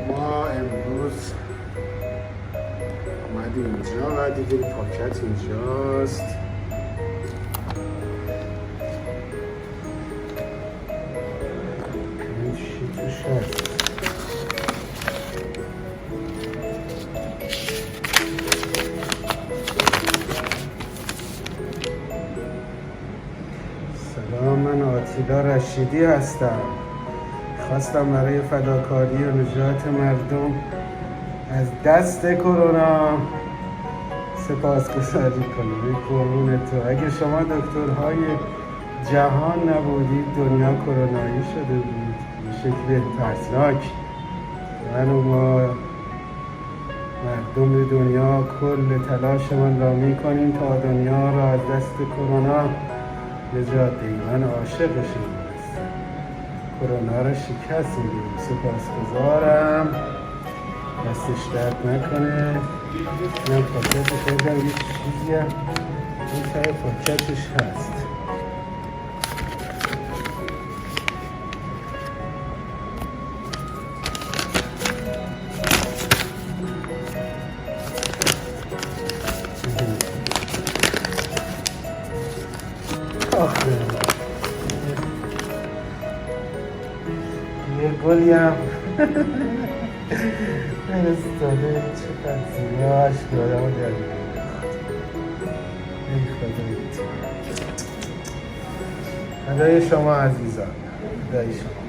ما امروز اومدیم اینجا و دیدیم پاکت اینجاست. این چی توش هست؟ سلام، من آتیلا رشیدی هستم. خواستم برای فداکاری و نجات مردم از دست کرونا سپاسگزاری کنم. قربون تو. اگه شما دکترهای جهان نبودید دنیا کرونایی شده بود به شکل ترسناک. من و ما مردم دنیا کل تلاشمان را میکنیم تا دنیا را از دست کرونا نجات دهیم. من عاشق شما هستم. کرونا را شکست میدیم. سپاسگزارم. دستش درد نکنه. من پاکت خیلی یه چیزی هم این ته پاکتش هست. آخه یه گلی هم فرستاده. چقدر زیباش که آدم رو در میاد. ای خدایت. خدای شما عزیزان، خدای شما.